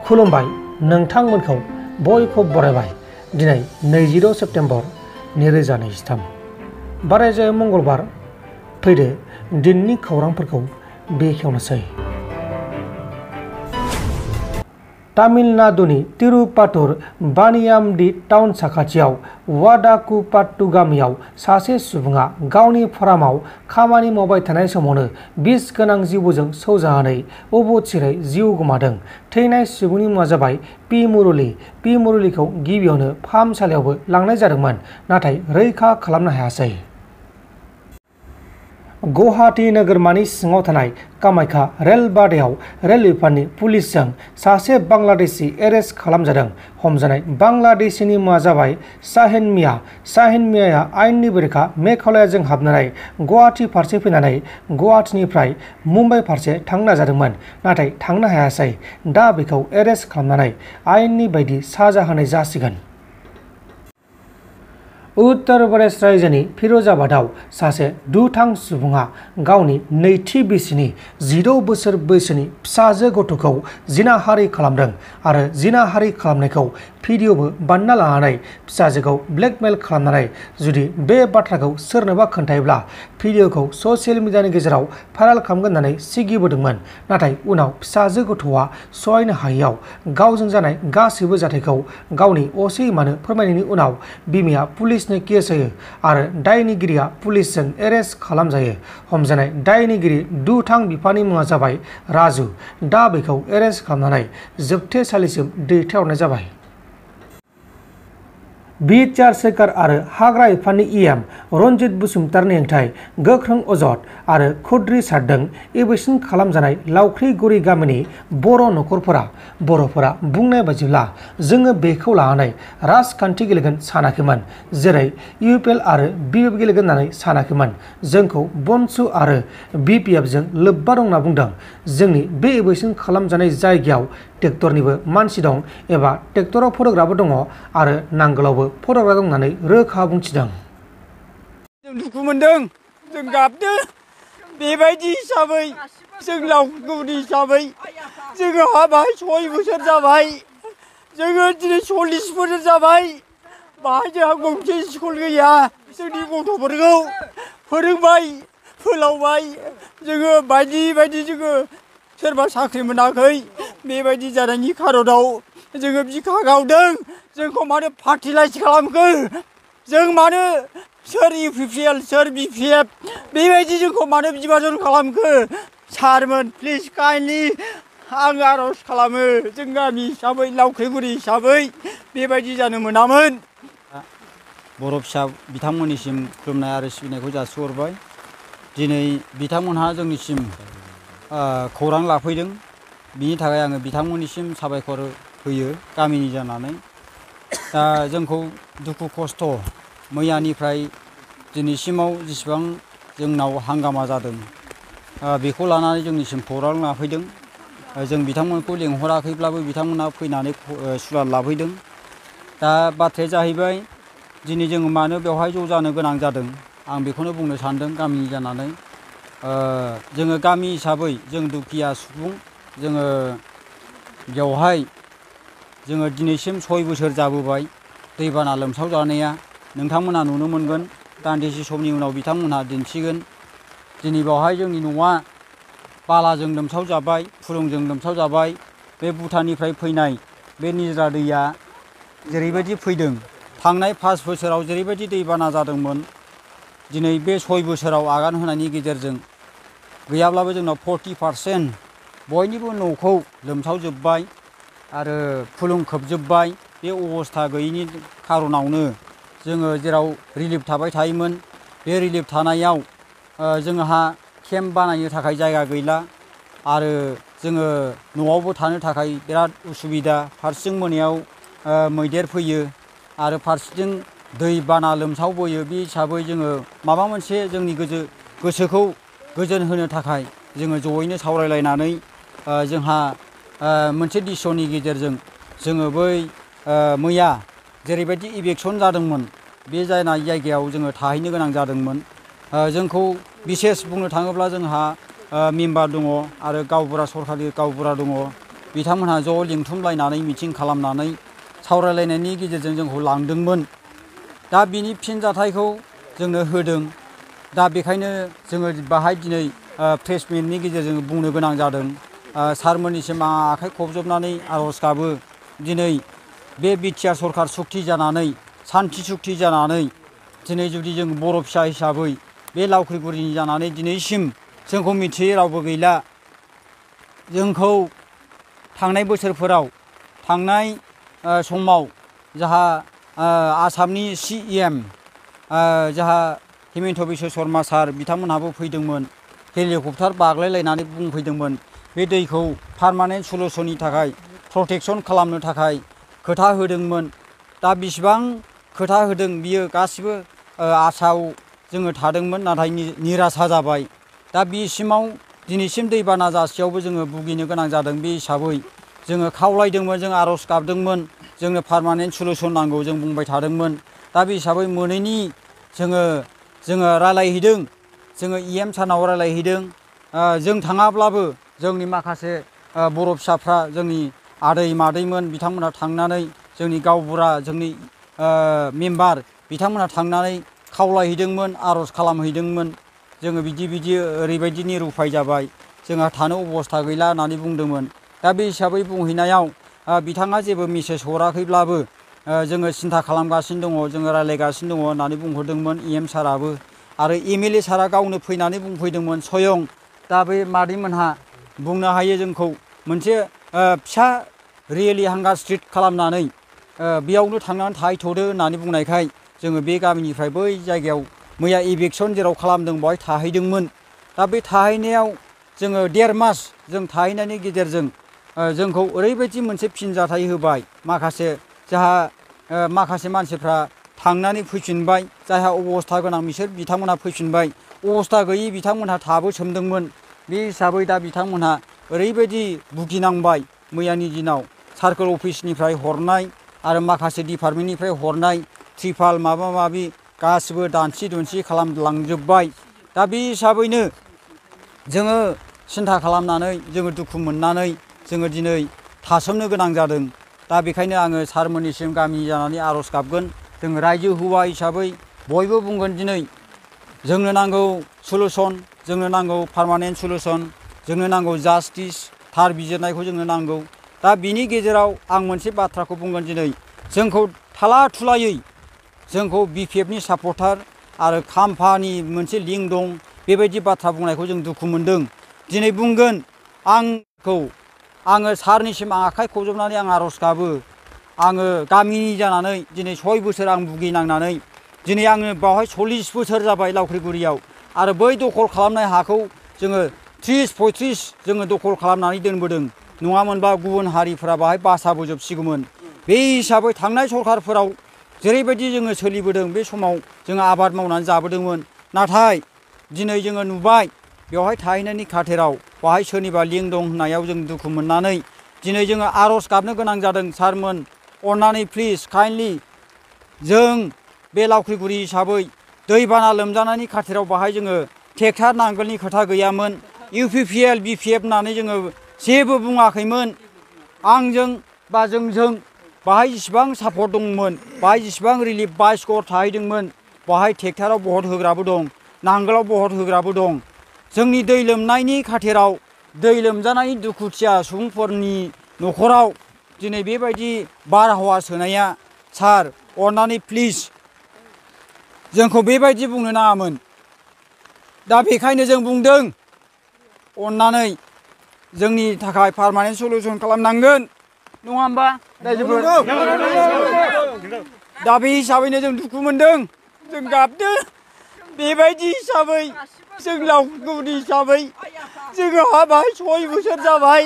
खुलुमबाय नोंथांमोनखौ बयखौ बरायबाय दिनै 26 सेप्तेम्बर 2023 बारायजायो मंगलबार फैदो दिननि खौरांफोरखौ बेखेवनोसै। तामिलनाडुनि तिरुपाथुर बानियामडी टाउन साखाथियाव वाडाकुपाट्टु गामियाव सासे सुबुङा गावनि फार्माव खामानि मावबाय थानाय समावनो बिस गोनां जिबौजों सौजानानै अबथिरै जिउ गोमादों। थैनाय सुबुंनि मुङा जाबाय पि मुरली। पि मुरलीखौ गिबियावनो फाहामसालियावबो लांनाय जादोंमोन, नाथाय रैखा खालामनो हायासै। गुवाहाटी नोगोरमानि सिङाव थानाय कामाख्या रेल बादायाव रेल बिफाननि पुलिसजों सासे बांलादेशी एरेस्ट खालामजादों। हमजानाय बांलादेशीनि मुङा जाबाय शाहिन मिया। शाहिन मियाया आयेननि बेरेखा मेघालयाजों हाबनानै गुवाहाटी फारसे फैनानै गुवाहाटीनिफ्राय मुम्बाइ फारसे थांनो नाजादोंमोन, नाथाय थांनो हायासै। दा बेखौ एरेस्ट खालामनानै आयेननि बायदि साजा होनाय जासिगोन। उत्तर प्रदेश रायजोनि फिरोजाबादाव सासे दुथां सुबुङा गावनि नैथि बिसिनि 16 बोसोर बैसोनि फिसाजो गथ'खौ जिनाहारि खालामदों आरो जिनाहारि खालामनायखौ भिडिअबो बानायना लानानै फिसाजोखौ ब्लेकमेल खालामनानै जुदि बे बाथ्राखौ सोरनोबा खोन्थायोब्ला भिडिअखौ ससियेल मिडियानि गेजेराव भाइरेल खालामगोन होननानै सिगिबोदोंमोन। नाथाय उनाव फिसाजो गथ'आ सहायनो हायैयाव गावजों जानाय गासैबो जाथायखौ गावनि असे बिमानो फोरमायनायनि उनाव बिमाया पुलिसनो केस होयो आरो दायनिगिरिया पुलिसजों एरेस्ट खालामजायो। हमजानाय दायनिगिरि दुथां बिफानि मुङा जाबाय राजु। दा बेखौ एरेस्ट खालामनानै जोबथेसालिसिम दैथायहरनाय जाबाय। बिटिआर सोरखार आरो हाग्रा बिफाननि इएम रनजित बसुमतारिनि हेंथायै गोख्रों अजद आरो खुद्रि सारदों इभिक्सन खालामजानाय लावख्रिगुरि गामिनि बर' बर'फोरा बुंनाय बायदिब्ला जोङो बेखौ लानानै राजखान्थि गेलेगोन सानाखैमोन, जेरै इउपिएल आरो बिपिएफ गेलेगोन होननानै सानाखैमोन। जोंखौ बनसु आरो बिपिएफजों लोब्बा दं होनना बुंदों। जोंनि बे इभिक्सन खालामजानाय जायगायाव ट्रेक्टरनिबो मानसि दं एबा ट्रेक्टराव फट'ग्राफबो दङ आरो नांगोलावबो फट'ग्राफ दं होननानै रोखा बुंथिदों। जों दुखु मोनदों, जों गाबदों। बेबायदि हिसाबै जों लावख्रिगुरि हिसाबै जोङो हाबाय 6 बोसोर जाबाय। जोङो दिनै 40 बोसोर जाबाय। बाहाय जोंहा गंसे स्कुल गैया। जोंनि गथ'फोरखौ फोरोंबाय फोलावबाय। जोङो बायदि जोङो सोरबा साख्रि मोनाखै। बेबायदि जानायनि खारनाव जोङो बिखा गावदों। जोंखौ मानो पार्टिलाइज खालामखो? जों मानो सोर इउपिपिएल सोर बिपिएफ बेबायदि जोंखौ मानो बिभाजन खालामखो? सारमोन प्लिज काइन्डलि आं आर'ज खालामो, जों गामि हिसाबै लावख्रिगुरि हिसाबै बेबायदि जानो मोनामोन। बर' फिसा बिथांमोननिसिम खुलुमनाय आरो सिबिनायखौ जासिहरबाय। दिनै बिथांमोनहा जोंनिसिम खौरां लाफैदों, बिनि थाखाय आङो बिथांमोननिसिम साबायखर होयो गामिनि जानानै। दा जोंखौ दुखु खस्थ' मैयानिफ्राय दिनैसिमाव जेसेबां जोंनाव हांगामा जादों बेखौ लानानै जोंनिसिम खौरां लाफैदों। जों बिथांमोनखौ लेंहराखैब्लाबो बिथांमोना फैनानै सुलाद लाफैदों। दा बाथ्राया जाहैबाय दिनै जोङो मानो बेवहाय ज' जानो गोनां जादों आं बेखौनो बुंनो सानदों गामिनि जानानै। जोङो गामि हिसाबै जों दुखिया सुबुं, जोङो बेवहाय जोङो दिनैसिम 6 बोसोर जाबोबाय दैबाना लोमसाव जानाया। नोंथांमोना नुनो मोनगोन, दान्दिसे समनि उनाव बिथांमोनहा दिन्थिगोन। दिनै बेवहाय जोंनि न'आ बालाजों लोमसाव जाबाय, फुलुंजों लोमसाव जाबाय। बे भुटाननिफ्राय फैनाय बे निज्रा दैया जेरैबायदि फैदों, थांनाय 5 बोसोराव जेरैबायदि दैबाना जादोंमोन, दिनै बे 6 बोसोराव आगान होनायनि गेजेरजों गैयाब्लाबो जोंनाव 40% बयनिबो न'खौ लोमसावजोब्बाय आरो फुलुं खोबजोब्बाय। बे अबस्था गैयैनि खारनावनो जोङो जेराव रिलिफ थाबाय थायोमोन, बे रिलिफ थानायाव जोंहा केम्प बानायनो थाखाय जायगा गैला आरो जोङो न'आवबो थानो थाखाय बिराद उसुबिदा। फारसेथिं मोनायाव मैदेर फैयो आरो फारसेथिं दै बाना लोमसावबोयो। बे हिसाबै जोङो माबा मोनसे जोंनि गोसोखौ गोजोन होनो थाखाय जोङो जयैनो सावरायलायनानै जोंहा मोनसे डिसिसननि गेजेरजों जोङो बै मैया जेरैबायदि इभिक्सन जादोंमोन बे जायगायाव जोङो थाहैनो गोनां जादोंमोन। जोंखौ बिसेस बुंनो थाङोब्ला जोंहा मेम्बार दङ आरो गावबुरा सरखारि गावबुरा दङ। बिथांमोनहा ज' लिंथुमलायनानै मिटिं खालामनानै सावरायलायनायनि गेजेरजों जोंखौ लांदोंमोन। दा बिनि फिनजाथायखौ जोंनो होदों। दा बेखायनो जोङो बाहाय दिनै प्रेस मिटनि गेजेरजों बुंनो गोनां जादों। सारमोननिसिम आं आखाइ खबजबनानै आर'ज गाबो दिनै बे बिटिआर सरखार सुक्ति जानानै सान्थि सुक्ति जानानै दिनै जुदि जों बर' फिसा हिसाबै बे लावख्रिगुरिनि जानानै दिनैसिम जोंखौ मिथियै रावबो गैला। जोंखौ थांनाय बोसोरफोराव थांनाय समाव जाहा आसामनि CEM जाहा हिमन्त बिश्व शर्मा सार बिथांमोनहाबो फैदोंमोन। हेलिकप्टार बाग्लायलायनानै बुंफैदोंमोन बे दैखौ पारमानेन्ट सलुसननि थाखाय प्रटेकसन खालामनो थाखाय खोथा होदोंमोन। दा बिसिबां खोथा होदों बियो गासिबो आसायाव जोङो थादोंमोन, नाथाय निरासा जाबाय। दा बिसिमाव दिनैसिम दैबाना जासेयावबो जोङो भुगिनो गोनां जादों। बे हिसाबै जोङो खावलायदोंमोन, जों आर'ज गाबदोंमोन, जोंनो पारमानेन्ट सलुसन नांगौ जों बुंबाय थादोंमोन। दा बे हिसाबै मोनैनि जोङो रायलायहैदों, जोङो EM सारनाव रायलायहैदों। जों थाङाब्लाबो जोंनि माखासे बर' फिसाफ्रा जोंनि आदै मादैमोन बिथांमोनहा थांनानै जोंनि गावबुरा जोंनि मेम्बार बिथांमोनहा थांनानै खावलायहैदोंमोन, आर'ज खालामहैदोंमोन। जोङो बिदि ओरैबायदि निरुपाय जाबाय, जोंहा थानो अबस्था गैला होननानै बुंदोंमोन। दा बे हिसाबै बुंहैनायाव बिथाङा जेबो मेसेज हराखैब्लाबो जोङो सिन्था खालामगासिनो दङ, जोङो रायलायगासिनो दङ होननानै बुंहरदोंमोन EM साराबो। आरो MLA सारा गावनो फैनानै बुंफैदोंमोन स्वयं। दा बे मादैमोनहा बुंनो हायो जोंखौ मोनसे फिसा रेलि हांगार स्ट्रिट खालामनानै बेयावनो थांनानै थाहैथ'दो होननानै बुंनायखाय जोङो बे गामिनिफ्राय बै जायगायाव मैया इभिकसन जेराव खालामदों बेवहाय थाहैदोंमोन। दा बे थाहैनायाव जोङो 1.5 मास जों थाहैनायनि गेजेरजों जोंखौ ओरैबायदि मोनसे फिनजाथाय होबाय। माखासे मानसिफ्रा थांनानै फैफिनबाय, जायहा अबस्था गोनां बिथांमोनहा फैफिनबाय, अबस्था गैयि बिथांमोनहा थाबोसोमदोंमोन। बे हिसाबै दा बिथांमोनहा ओरैबायदि भुगिनांबाय मैयानि दिनाव सार्कोल अफिसनिफ्राय हरनाय आरो माखासे डिपार्टमेन्टनिफ्राय हरनाय त्रिपाल माबा माबि गासिबो दानसि दुनसि खालामलांजोब्बाय। दा बे हिसाबैनो जोङो सिन्था खालामनानै जोङो दुखु मोननानै जोङो दिनै थासोमनो गोनां जादों। दा बेखायनो आङो सारमोननिसिम गामि जानानै आर'ज गाबगोन। जोङो रायजो हौवा हिसाबै बयबो बुंगोन दिनै जोंनो नांगौ सलुसन, जोंनो नांगौ पारमानेन्ट सलुसन, जोंनो नांगौ जास्टिस, थार बिजिरनायखौ जोंनो नांगौ। दा बिनि गेजेराव आं मोनसे बाथ्राखौ बुंगोन दिनै जोंखौ थाला थुलायै जोंखौ BPFनि सापर्टार आरो खाम्फानि मोनसे लिंक दं बेबायदि बाथ्रा बुंनायखौ जों दुखु मोनदों। दिनै बुंगोन आङो सारनिसिम आखाइ खबजबनानै आं आर'ज गाबो। आङो गामिनि जानानै दिनै 6 बोसोर आं भुगिनांनानै दिनै आङो बावहाय 40 बोसोर जाबाय लावख्रिगुरियाव। आरो बै दखल खालामनाय हाखौ जोङो 30-35 जोङो दखल खालामनानै दोनबोदों। नङामोनबा गुबुन हारिफ्रा बाहाय बासाबोजोबसिगौमोन। बे हिसाबै थांनाय सरखारफोराव जेरैबायदि जोङो सोलिबोदों बे समाव जोङो आबाद मावनानै जाबोदोंमोन। नाथाय दिनै जोङो नुबाय बेवहाय थाहैनायनि खाथिराव बाहाय सोरनिबा लिंक दं होननायाव जों दुखु मोननानै दिनै जोङो आर'ज गाबनो गोनां जादों। सारमोन अननानै प्लिज काइन्डलि जों बे लावख्रिगुरि हिसाबै दैबाना लोमजानायनि खाथिराव बाहाय जोङो ट्रेक्टर नांगोलनि खोथा गैयामोन। UPPL BPF होननानै जोङो जेबो बुङाखैमोन। आंजों बा जोंजों बाहाय जेसेबां सापर्ट दंमोन, बाहाय जेसेबां रिलिफ 22 घर थाहैदोंमोन, बाहाय ट्रेक्टराव बहत होग्राबो दं, नांगोलाव बहत होग्राबो दं। जोंनि दै लोमनायनि खाथिराव दै लोमजानाय दुखुथिया सुबुंफोरनि न'खराव दिनै बेबायदि बारहावा सोनाया सार अननानै प्लिज जोंखौ बेबायदि बुंनो नाङामोन। दा बेखायनो जों बुंदों अननानै जोंनि थाखाय पारमानेन्ट सलुसन खालामनांगोन, नङा होमबा रायजोफोर? दा बे हिसाबैनो जों दुखु मोनदों, जों गाबदों। बेबायदि हिसाबै जों लावख्रिगुरि हिसाबै जोङो हाबाय 6 बोसोर जाबाय,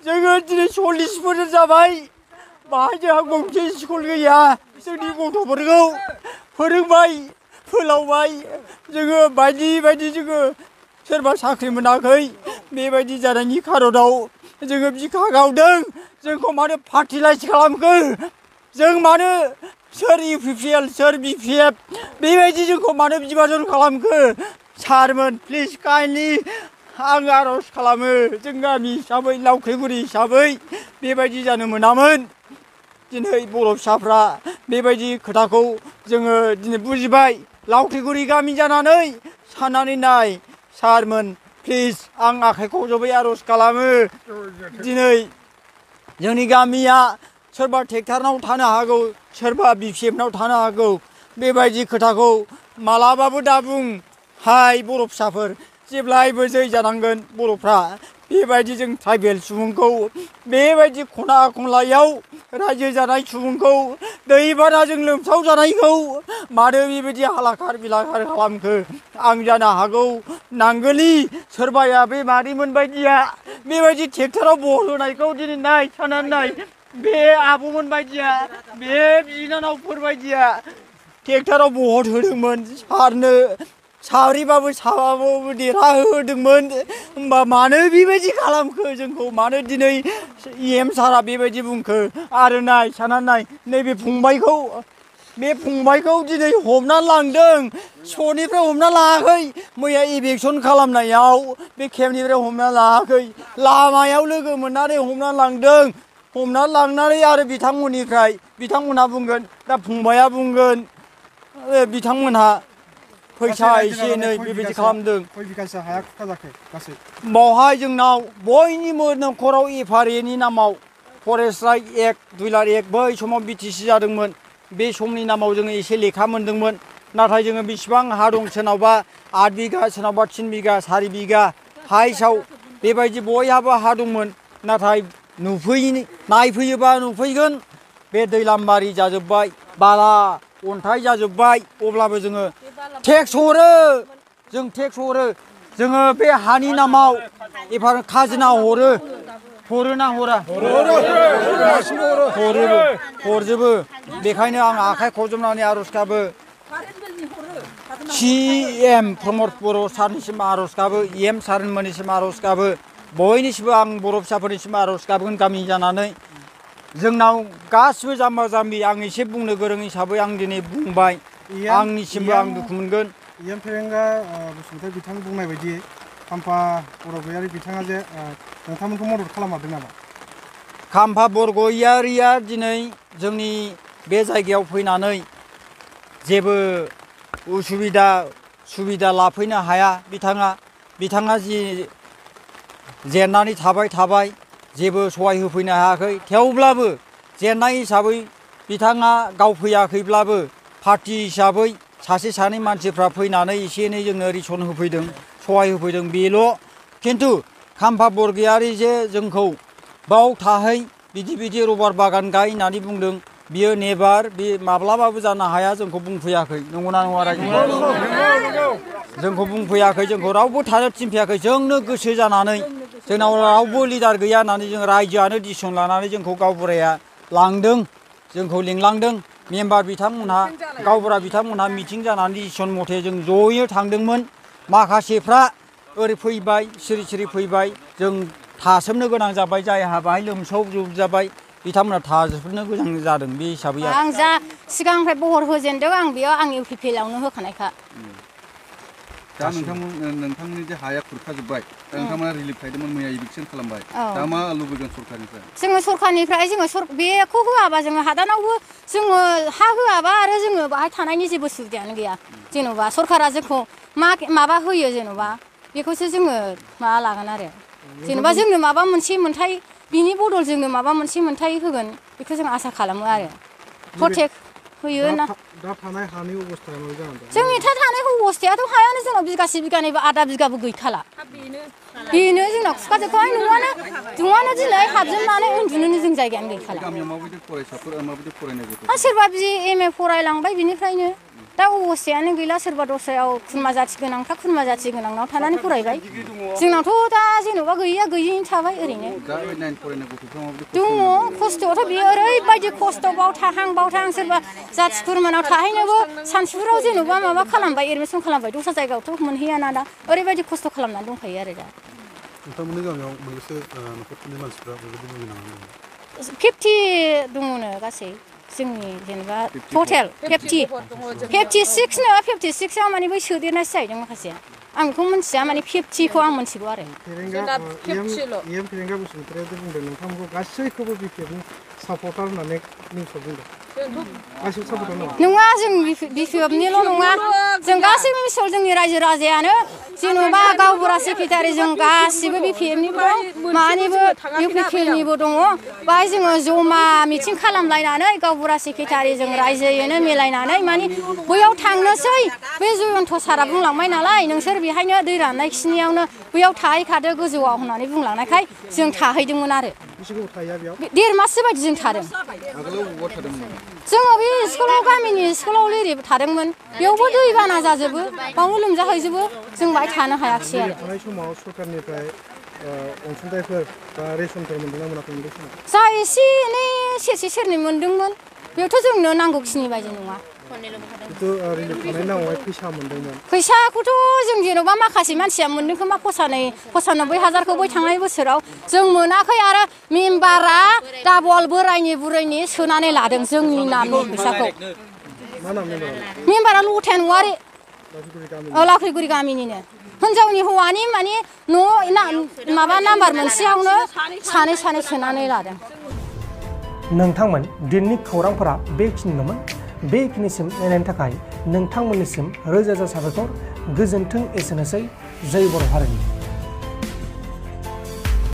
जोङो दिनै 40 बोसोर जाबाय। बाहाय जोंहा गंसे स्कुल गैया, जोंनि गथ'फोरखौ फोरोंबाय फोलावबाय। जोङो बायदि जोङो सोरबा साख्रि मोनाखै, बेबायदि जानायनि खारनाव जोङो बिखा गावदों। जोंखौ मानो फार्टिलाइज खालामखो? जों मानो सोर UPPL सोर BPF बेबायदि जोंखौ मानो बिभाजन खालामखो? सारमोन प्लिज काइन्डलि आं आर'ज खालामो जों गामि हिसाबै लावख्रिगुरि हिसाबै बेबायदि जानो मोनामोन दिनै बर' फिसाफ्रा बेबायदि खोथाखौ जोङो दिनै बुजिबाय लावख्रिगुरि गामि जानानै साननानै नाय सारमोन प्लिज आं आखाइ खबजबै आर'ज खालामो दिनै जोंनि गामिया सोरबा ट्रेक्टरनाव थानो हागौ सोरबा BPF नाव थानो हागौ बेबायदि खोथाखौ मालाबाबो दाबुं हाय बर' फिसाफोर जेब्लायबो जै जानांगोन बर'फ्रा बेबायदि जों ट्राइबेल सुबुंखौ बेबायदि खना खनलायाव रायजो जानाय सुबुंखौ दैबानाजों लोमसाव जानायखौ मानो बेबायदि हालाखार बिलाखार खालामखो आं जानो हागौ नांगोलि सोरबाया बे मादैमोन बायदिया बेबायदि ट्रेक्टराव भट होनायखौ दिनै नाय साननानै नाय बे आब'मोन बायदिया बे बिनानावफोर बायदिया ट्रेक्टराव भट होदोंमोन सारनो साब्रैबाबो साबाबाबो देरहाहोदोंमोन होमबा मानो बेबायदि खालामखो जोंखौ मानो दिनै EM सारा बेबायदि बुंखो आरो नाय साननानै नाय नैबे फंबायखौ दिनै हमना लांदों स'निफ्राय हमना लाङाखै मैया इलेक्सन खालामनायाव बे केम्पनिफ्राय हमना लाङाखै लामायाव लोगो मोननानै हमना लांदों हमना लांनानै आरो बिथांमोनहा बुंगोन दा फंबाया बुंगोन बिथांमोनहा फैसा एसे एनै बेबायदि खालामदों बावहाय जोंनाव बयनिबो न'खराव FRA नि नामाव फरेस्ट राइट एक्ट 2001 बै समाव BTC जादोंमोन बे समनि नामाव जोङो एसे लेखा मोन्दोंमोन नाथाय जोङो बेसेबां हा दं सोरनावबा 8 बिगा सोरनावबा 3 बिगा 4 बिगा हाइसाव बेबायदि बयहाबो हा दंमोन नाथाय नायफैयोबा नुफैगोन बे दैलामबारि जाजोब्बाय बाला अन्थाइ जाजोब्बाय अब्लाबो जोङो टेक्स हरो जोङो बे हानि नामाव खाजोना हरोना हरा हरजोबो बेखायनो आं आखाइ खबजबनानै आर'ज गाबो CM प्रमद बर' सारनिसिम आर'ज गाबो EM सारमोननिसिम आर'ज गाबो बयनिसिमबो आं बर' फिसाफोरनिसिम आर'ज गाबगोन गामि जानानै जोंनाव गासिबो जाम्बा जाम्बि आं एसे बुंनो गोरों हिसाबै आं दिनै बुंबाय आंनिसिमबो आं दुखु मोनगोन EM फेरेंगा बसुमतारी बिथां बुंनाय बायदि खाम्फा बरगयारी बिथाङा जे नोंथांमोनखौ मदद खालामहादों नामा खाम्फा बरगयारीया दिनै जोंनि बे जायगायाव फैनानै जेबो सुबिदा लाफैनो हाया बिथाङा जि जेननानै थाबाय जेबो सहाय होफैनो हायाखै थेवब्लाबो जेननाय हिसाबै बिथाङा गाव फैयाखैब्लाबो पार्टी हिसाबै सासे सानै मानसिफ्रा फैनानै एसे एनै जोंनो रिसन होफैदों सहाय होफैदों बेल' खिन्थु खाम्फा बरगयारी जे जोंखौ बाव थाहै बिदि रबार बागान गाय होननानै बुंदों बियो नेभार बे माब्लाबाबो जानो हाया जोंखौ बुंफैयाखै नंगौना नङा रायजो जोंखौ बुंफैयाखै जोंखौ रावबो थानो थिनफैयाखै जोंनो गोसो जानानै जोंनाव रावबो लिडार गैया होननानै जों रायजोआनो डिसिसन लानानै जोंखौ गावबुराया लांदों जोंखौ लिंलांदों मेम्बार बिथांमोनहा गावबुरा बिथांमोनहा मिटिं जानानै डिसिसन मथे जों ज'यै थांदोंमोन माखासेफ्रा ओरै फैबाय सिरि फैबाय जों थासोमनो गोनां जाबाय जायहा बाहाय लोमसावजोबजाबाय बिथांमोना थाजोबनो गोनां जादों बे हिसाबै आं जा सिगांनिफ्राय बहर होजेनदों आं बेयाव आं UPPL आवनो होखानायखा दा नोंथांमोननि जे हाया खुरखाजोब्बाय नोंथांमोना रिलिफ खायदोंमोन मैया इभिक्सन खालामबाय दा मा लुबैगोन सरकारनिफ्राय जोङो सरकारनिफ्राय बेखौ होआबा जोङो हादानावबो जोङो हा होआबा आरो जोङो बाहाय थानायनि जेबो सुबिदायानो गैया जेन'बा सरकारा जोंखौ माबा होयो जेन'बा बेखौसो जोङो माबा लागोन आरो जेन'बा जोंनो माबा मोनसे मोन्थाय बिनि बदल जोंनो माबा मोनसे मोन्थाय होगोन बेखौ जों आसा खालामो आरो प्रटेक्ट होयो ना दा थानाय हानि अबस्थाया माबायदि जानानै दं जोंनि थानाय अबस्थायाथ' हायानो जोंनाव बिगासे बिगानैबो आधा बिगाबो गैखाला बेनो जोंनाव खुखाजोबबाय न'आनो दिनै हाबजोबनानै उन्दुनोनो जों जायगायानो गैखाला गामियाव माबायदि फरायसाफोर माबायदि फरायनाय गथ' सोरबा MA फरायलांबाय बिनिफ्रायनो दा अबस्थायानो गैला सोरबा दस्रायाव खुरमा जाथि गोनांनाव थानानै फरायबाय जोंनावथ' दा जेन'बा गैयैनो थाबाय ओरैनो दङ खस्थ'आथ' बेयो ओरैबायदि खस्थ' बाव थाहां सोरबा जाथि खुरमानाव थाहैनोबो सानसुराव जेन'बा माबा खालामबाय एडमिसन खालामबाय दस्रा जायगायावथ' मोनहैयाना दा ओरैबायदि खस्थ' खालामनानै दंखायो आरो दा नोंथांमोननि गामियाव मोनबेसे न'खरफोरनि मानसिफ्रा बेबायदि भुगिनांनानै दङ 50 दङनो गासै जोंनि जेनेबा टटेल 56 नो 56आव माने बै सोदेरनासो जाहैदों माखासे आं बेखौ मिथिया माने 50खौ आं मिथिगौ आरो फेरेंगा बसुमतारिया बुंदों नोंथांमोनखौ गासैखौबो बिपिएफनि सापर्टार होननानै निउसाव बुंदों गासैबो सापर्टार नङा जों बिपिएफनिल' नङा जों गासैबो मिसल जोंनि रायजो राजायानो जेन'बा गावबुरा सेक्रेटारि जों गासिबो बिपिएफनिबो दं मानिबो इउपिपिएलनिबो दङ बाहाय जोङो जमा मिटिं खालामलायनानै गावबुरा सेक्रेटारि जों रायजोयैनो मिलायनानै माने बैयाव थांनोसै बे जयन्त सारा बुंलांबाय नालाय नोंसोर बेहायनो दै राननाय खिनियावनो बैयाव थाहैखादो गोजौआव होननानै बुंलांनायखाय जों थाहैदोंमोन आरो 1.5 माससो बायदि जों थादों जोङो बे स्कुलाव गामिनि स्कुलाव लिरिब थादोंमोन बेयावबो दै बाना जाजोबो बावनो लोमजाहैजोबो जों बाहाय थानो हायाखिसै आरो थानाय समाव सरकारनिफ्राय अनसुंथाइफोर बा रेसनफोर मोनदोंना मोनाखै बे समाव जा एसे एनै सेरसे सेरनै मोनदोंमोन बेयावथ' जोंनो नांगौखिनि बायदि नङा फैसाखौथ' जों जेन'बा माखासे मानसिया मोनदों खोमा 95,000खौ बै थांनाय बोसोराव जों मोनाखै आरो मेम्बारा डाबल बोरायनि बुरैनि सोनानै लादों जोंनि नामनि फैसाखौ मेम्बारा लथाया नवारि लाख्रिगुरि गामिनिनो हिनजावनि हौवानि माने न' माबा नाम्बार मोनसेयावनो सानै सोनानै लादों नोंथांमोन दिननि खौरांफोरा बेखिनिल'मोन बेखिनिसिम नायनायनि थाखाय नोंथांमोननिसिम रोजा रोजा साबायखर गोजोन्थों एसेनोसै जय बर' हारिनि